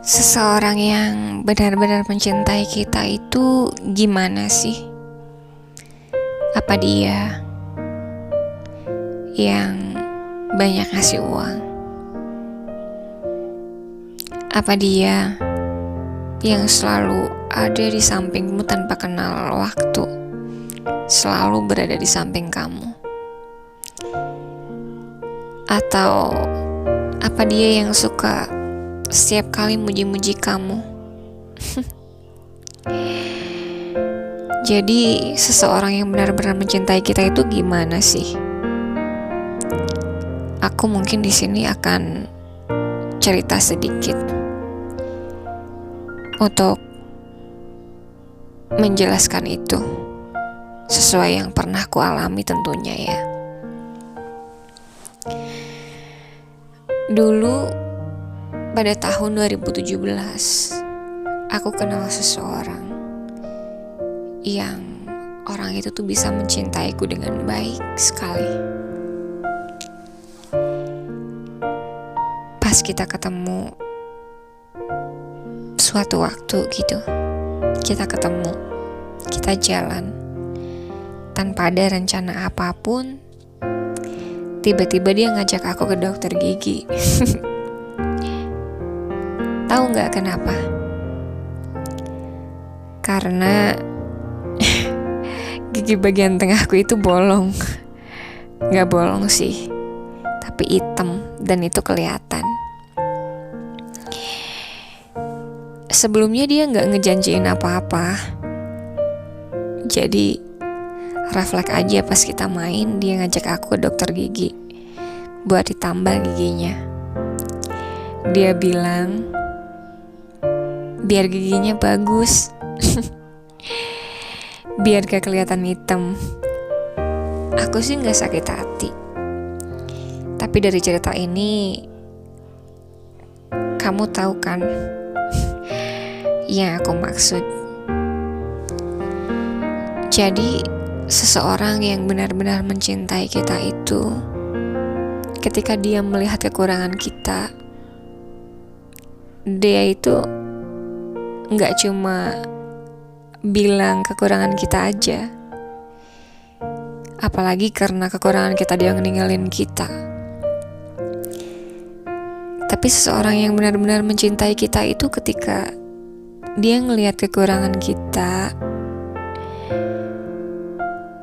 Seseorang yang benar-benar mencintai kita itu gimana sih? Apa dia yang banyak ngasih uang? Apa dia yang selalu ada di sampingmu tanpa kenal waktu, selalu berada di samping kamu? Atau apa dia yang suka setiap kali muji-muji kamu? Jadi seseorang yang benar-benar mencintai kita itu gimana sih? Aku mungkin di sini akan cerita sedikit untuk menjelaskan itu sesuai yang pernah ku alami tentunya ya. Dulu pada tahun 2017 aku kenal seseorang yang orang itu tuh bisa mencintaiku dengan baik sekali. Pas kita ketemu suatu waktu gitu, kita ketemu, kita jalan tanpa ada rencana apapun. Tiba-tiba dia ngajak aku ke dokter gigi. Tahu nggak kenapa? Karena gigi bagian tengahku itu bolong. Nggak bolong sih, tapi hitam dan itu kelihatan. Sebelumnya dia nggak ngejanjiin apa-apa. Jadi refleks aja pas kita main, dia ngajak aku ke dokter gigi buat ditambal giginya. Dia bilang biar giginya bagus, biar gak kelihatan hitam. Aku sih gak sakit hati, tapi dari cerita ini kamu tahu kan yang aku maksud. Jadi seseorang yang benar-benar mencintai kita itu, ketika dia melihat kekurangan kita, dia itu gak cuma bilang kekurangan kita aja, apalagi karena kekurangan kita dia ninggalin kita. Tapi seseorang yang benar-benar mencintai kita itu ketika dia ngelihat kekurangan kita,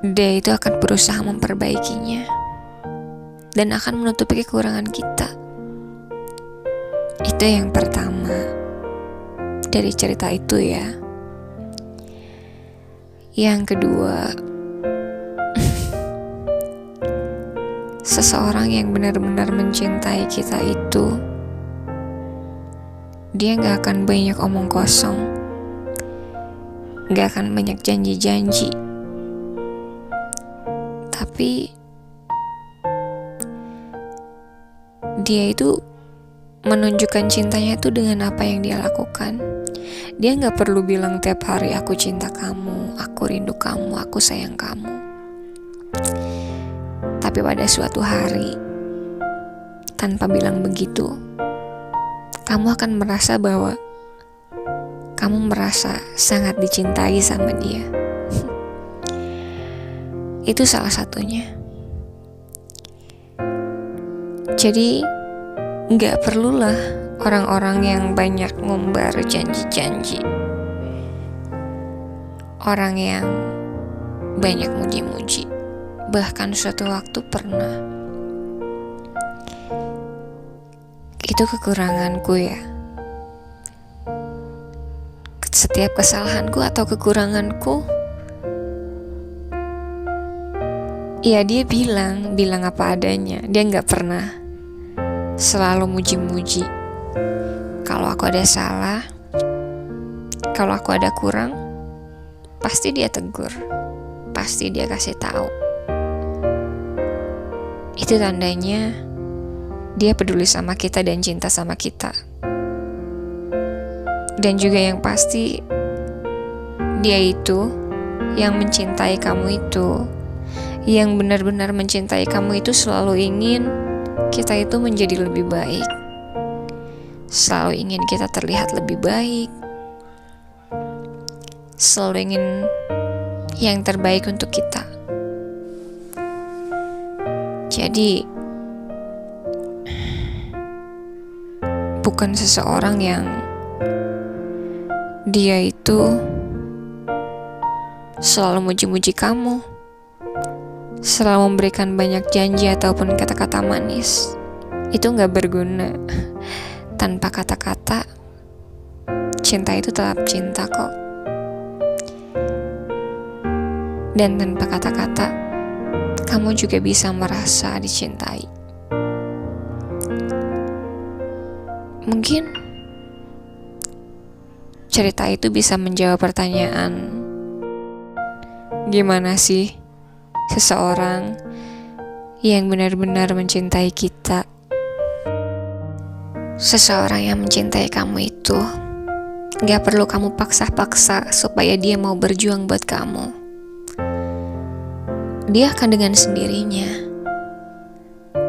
dia itu akan berusaha memperbaikinya dan akan menutupi kekurangan kita. Itu yang pertama dari cerita itu ya. Yang kedua, seseorang yang benar-benar mencintai kita itu, dia gak akan banyak omong kosong, gak akan banyak janji-janji, tapi dia itu menunjukkan cintanya itu dengan apa yang dia lakukan. Dia gak perlu bilang tiap hari aku cinta kamu, aku rindu kamu, aku sayang kamu. Tapi pada suatu hari, tanpa bilang begitu, kamu akan merasa bahwa kamu merasa sangat dicintai sama dia. Itu salah satunya. Jadi gak perlulah orang-orang yang banyak ngumbar janji-janji, orang yang banyak muji-muji. Bahkan suatu waktu pernah, itu kekuranganku ya, setiap kesalahanku atau kekuranganku, ya dia bilang apa adanya. Dia gak pernah selalu muji-muji. Kalau aku ada salah, kalau aku ada kurang, pasti dia tegur, pasti dia kasih tahu. Itu tandanya dia peduli sama kita dan cinta sama kita. Dan juga yang pasti, dia itu yang mencintai kamu itu, yang benar-benar mencintai kamu itu selalu ingin kita itu menjadi lebih baik, selalu ingin kita terlihat lebih baik, selalu ingin yang terbaik untuk kita. Jadi bukan seseorang yang dia itu selalu muji-muji kamu, selalu memberikan banyak janji ataupun kata-kata manis. Itu gak berguna. Tanpa kata-kata, cinta itu tetap cinta kok. Dan tanpa kata-kata, kamu juga bisa merasa dicintai. Mungkin cerita itu bisa menjawab pertanyaan, gimana sih seseorang yang benar-benar mencintai kita? Seseorang yang mencintai kamu itu gak perlu kamu paksa-paksa supaya dia mau berjuang buat kamu. Dia akan dengan sendirinya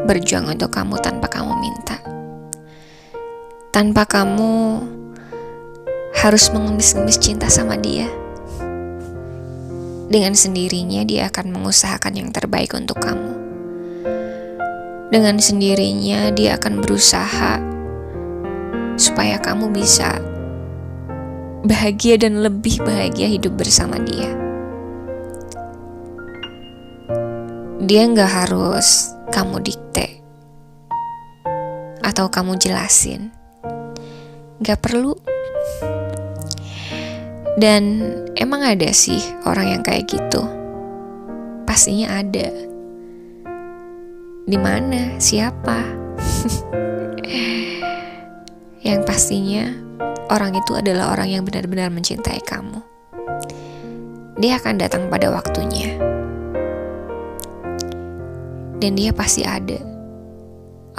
berjuang untuk kamu tanpa kamu minta, tanpa kamu harus mengemis-ngemis cinta sama dia. Dengan sendirinya dia akan mengusahakan yang terbaik untuk kamu. Dengan sendirinya dia akan berusaha supaya kamu bisa bahagia dan lebih bahagia hidup bersama dia. Dia gak harus kamu dikte atau kamu jelasin. Gak perlu. Dan emang ada sih orang yang kayak gitu. Pastinya ada. Di mana? Siapa? Yang pastinya orang itu adalah orang yang benar-benar mencintai kamu. Dia akan datang pada waktunya. Dan dia pasti ada.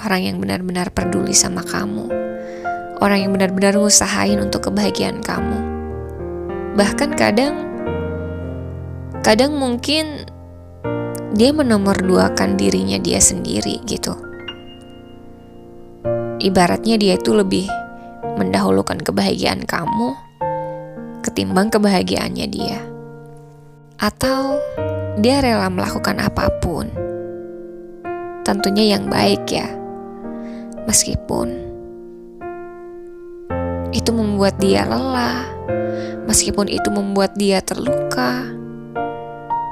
Orang yang benar-benar peduli sama kamu. Orang yang benar-benar ngusahain untuk kebahagiaan kamu. Bahkan kadang mungkin dia menomorduakan dirinya dia sendiri gitu. Ibaratnya dia itu lebih mendahulukan kebahagiaan kamu ketimbang kebahagiaannya dia. Atau dia rela melakukan apapun, tentunya yang baik ya, meskipun itu membuat dia lelah, meskipun itu membuat dia terluka,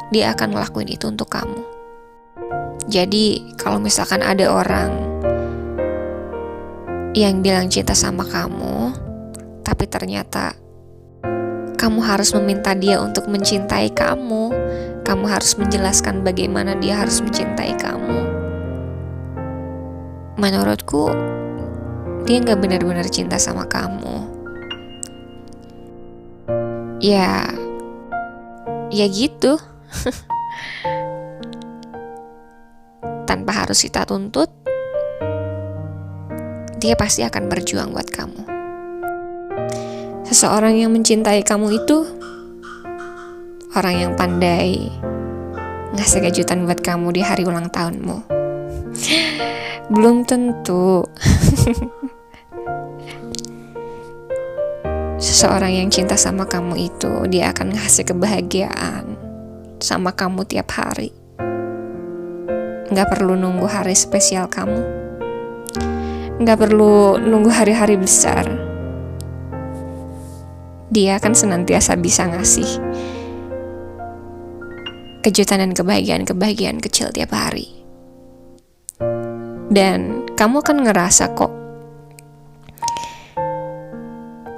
dia akan ngelakuin itu untuk kamu. Jadi kalau misalkan ada orang yang bilang cinta sama kamu, tapi ternyata kamu harus meminta dia untuk mencintai kamu, kamu harus menjelaskan bagaimana dia harus mencintai kamu, menurutku dia gak benar-benar cinta sama kamu. Ya gitu. Tanpa harus kita tuntut, dia pasti akan berjuang buat kamu. Seseorang yang mencintai kamu itu orang yang pandai ngasih kejutan buat kamu di hari ulang tahunmu. Belum tentu. Seseorang yang cinta sama kamu itu dia akan ngasih kebahagiaan sama kamu tiap hari. Gak perlu nunggu hari spesial kamu, gak perlu nunggu hari-hari besar. Dia akan senantiasa bisa ngasih kejutan dan kebahagiaan kecil tiap hari. Dan kamu akan ngerasa kok,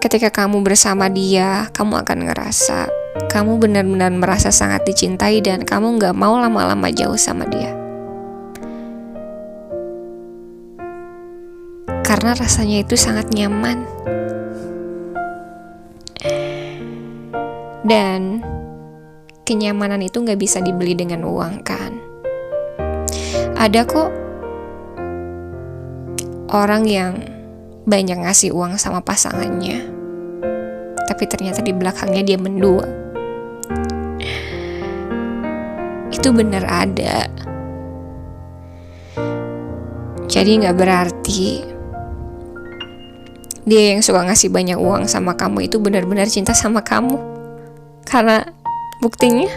ketika kamu bersama dia, kamu akan ngerasa kamu benar-benar merasa sangat dicintai dan kamu gak mau lama-lama jauh sama dia. Karena rasanya itu sangat nyaman. Dan kenyamanan itu gak bisa dibeli dengan uang kan. Ada kok orang yang banyak ngasih uang sama pasangannya, tapi ternyata di belakangnya dia mendua. Itu benar ada. Jadi gak berarti dia yang suka ngasih banyak uang sama kamu itu benar-benar cinta sama kamu. Karena buktinya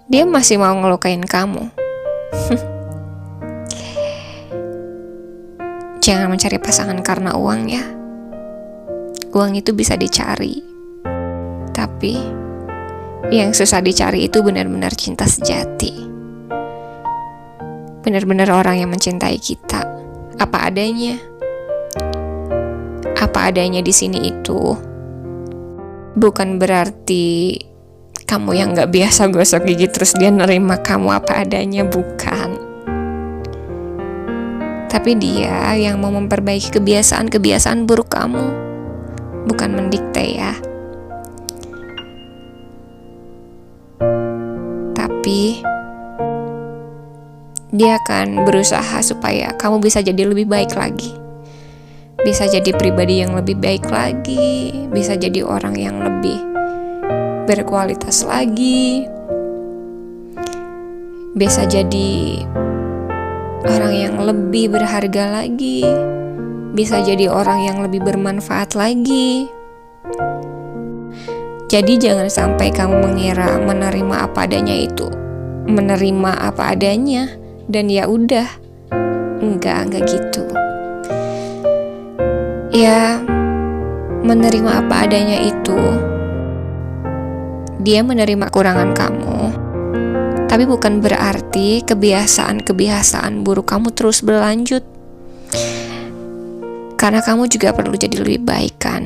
dia masih mau ngelukain kamu. Jangan mencari pasangan karena uang ya. Uang itu bisa dicari, tapi yang susah dicari itu benar-benar cinta sejati. Benar-benar orang yang mencintai kita apa adanya. Apa adanya di sini itu bukan berarti kamu yang gak biasa gosok gigi terus dia nerima kamu apa adanya, bukan. Tapi dia yang mau memperbaiki kebiasaan-kebiasaan buruk kamu, bukan mendikte ya. Tapi dia akan berusaha supaya kamu bisa jadi lebih baik lagi. Bisa jadi pribadi yang lebih baik lagi, bisa jadi orang yang lebih berkualitas lagi, bisa jadi orang yang lebih berharga lagi, bisa jadi orang yang lebih bermanfaat lagi. Jadi jangan sampai kamu mengira menerima apa adanya itu menerima apa adanya dan ya udah. Enggak gitu. Ya, menerima apa adanya itu dia menerima kekurangan kamu, tapi bukan berarti kebiasaan-kebiasaan buruk kamu terus berlanjut. Karena kamu juga perlu jadi lebih baik kan.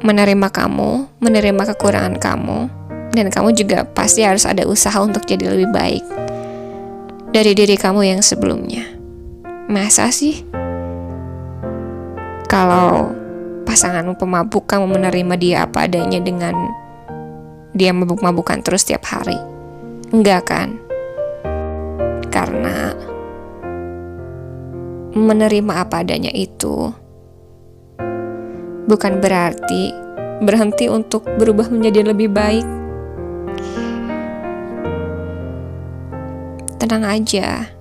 Menerima kamu, menerima kekurangan kamu, dan kamu juga pasti harus ada usaha untuk jadi lebih baik dari diri kamu yang sebelumnya. Masa sih kalau pasanganmu pemabuk, kamu menerima dia apa adanya dengan dia mabuk-mabukan terus tiap hari? Enggak kan? Karena menerima apa adanya itu bukan berarti berhenti untuk berubah menjadi lebih baik. Tenang aja.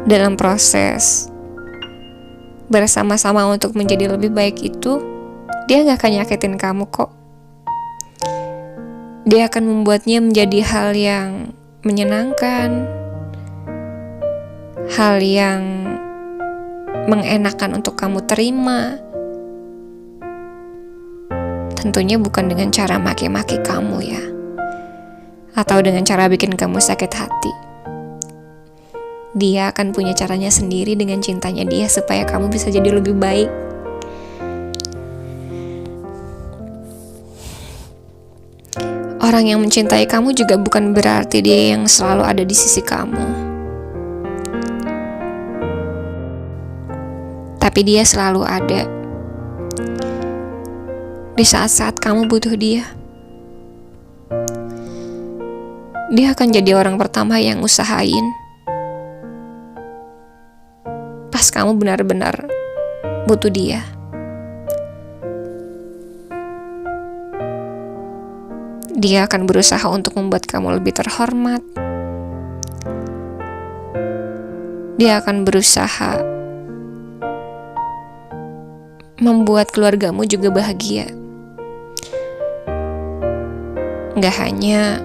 Dalam proses bersama-sama untuk menjadi lebih baik itu, dia gak akan nyakitin kamu kok. Dia akan membuatnya menjadi hal yang menyenangkan, hal yang mengenakan untuk kamu terima. Tentunya bukan dengan cara maki-maki kamu ya, atau dengan cara bikin kamu sakit hati. Dia akan punya caranya sendiri dengan cintanya dia supaya kamu bisa jadi lebih baik. Orang yang mencintai kamu juga bukan berarti dia yang selalu ada di sisi kamu. Tapi dia selalu ada di saat-saat kamu butuh dia. Dia akan jadi orang pertama yang usahain pas kamu benar-benar butuh dia. Dia akan berusaha untuk membuat kamu lebih terhormat. Dia akan berusaha membuat keluargamu juga bahagia. Gak hanya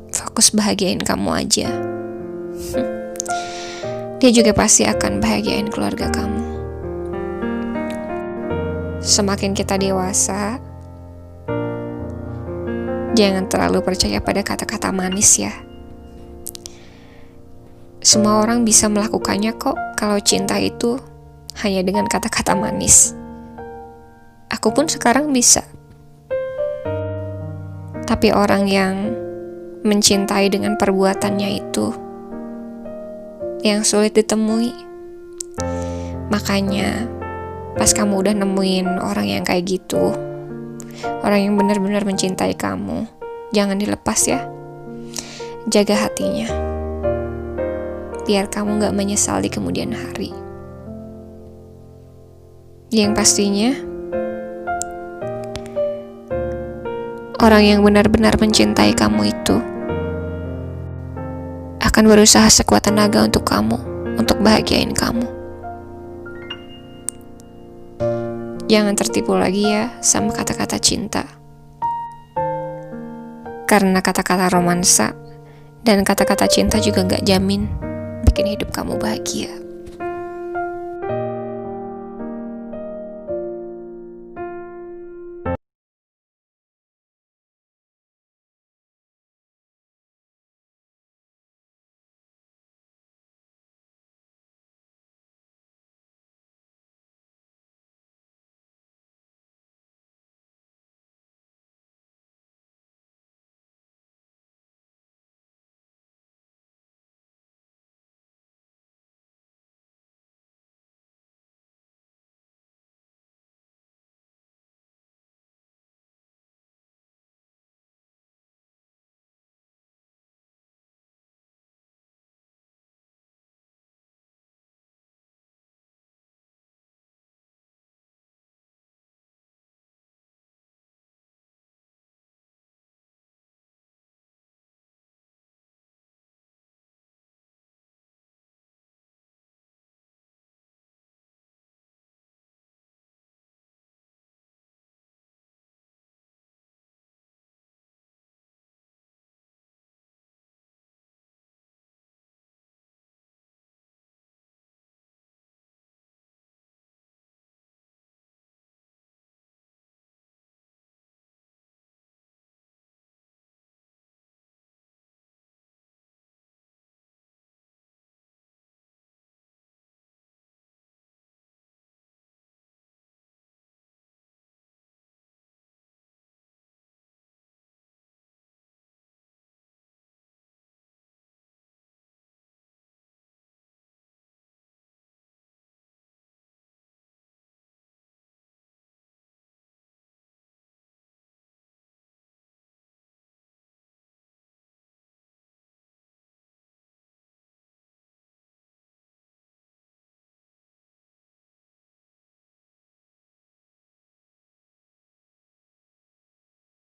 fokus bahagiain kamu aja. Dia juga pasti akan bahagiain keluarga kamu. Semakin kita dewasa, jangan terlalu percaya pada kata-kata manis ya. Semua orang bisa melakukannya kok kalau cinta itu hanya dengan kata-kata manis. Aku pun sekarang bisa. Tapi orang yang mencintai dengan perbuatannya itu yang sulit ditemui. Makanya pas kamu udah nemuin orang yang kayak gitu, orang yang benar-benar mencintai kamu, jangan dilepas ya. Jaga hatinya, biar kamu gak menyesal di kemudian hari. Yang pastinya, orang yang benar-benar mencintai kamu itu akan berusaha sekuat tenaga untuk kamu, untuk bahagiain kamu. Jangan tertipu lagi ya sama kata-kata cinta. Karena kata-kata romansa dan kata-kata cinta juga gak jamin bikin hidup kamu bahagia.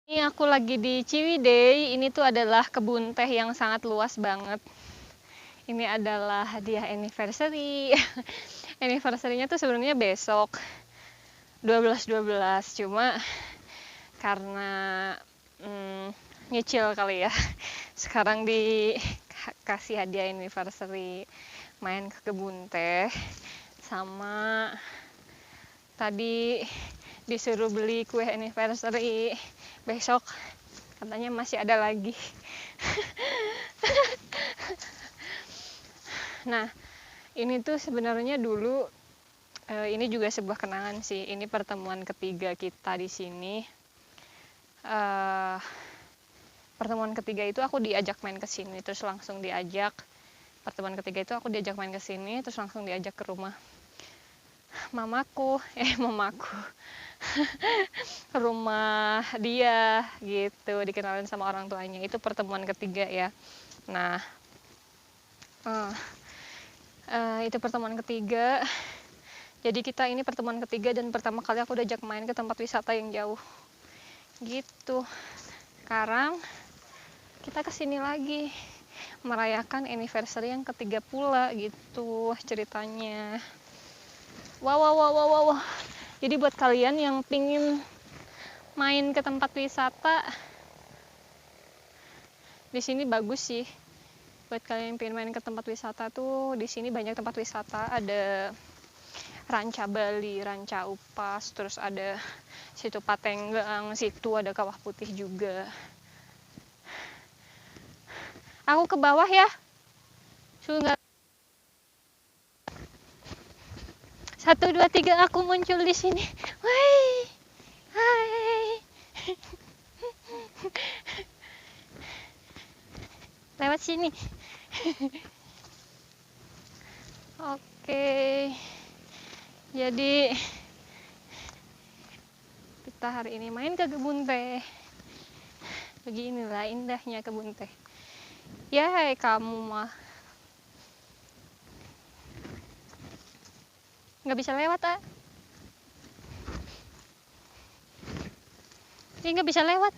Ini aku lagi di Ciwidey. Ini tuh adalah kebun teh yang sangat luas banget. Ini adalah hadiah anniversary. Anniversary-nya tuh sebenarnya besok 12/12, cuma karena nyicil kali ya. Sekarang dikasih hadiah anniversary, main ke kebun teh, sama tadi disuruh beli kue anniversary. Besok katanya masih ada lagi. Nah, ini tuh sebenarnya dulu ini juga sebuah kenangan sih. Ini pertemuan ketiga kita di sini. Pertemuan ketiga itu aku diajak main ke sini, terus langsung diajak. Pertemuan ketiga itu aku diajak main ke sini, terus langsung diajak ke rumah mamaku, rumah dia gitu, dikenalin sama orang tuanya. Itu pertemuan ketiga ya. Nah, itu pertemuan ketiga. Jadi kita ini pertemuan ketiga dan pertama kali aku diajak main ke tempat wisata yang jauh gitu. Sekarang kita kesini lagi merayakan anniversary yang ketiga pula gitu ceritanya. Wow. Jadi buat kalian yang pingin main ke tempat wisata, di sini bagus sih. Buat kalian yang pingin main ke tempat wisata tuh, di sini banyak tempat wisata. Ada Ranca Bali, Ranca Upas, terus ada situ Patenggang, situ ada Kawah Putih juga. Aku ke bawah ya. Sudah 1, 2, 3 aku muncul di sini. Hai. Lewat sini. Oke. Jadi kita hari ini main ke kebun teh. Beginilah indahnya kebun teh. Ya, kamu mah nggak bisa lewat, ah. Ini nggak bisa lewat.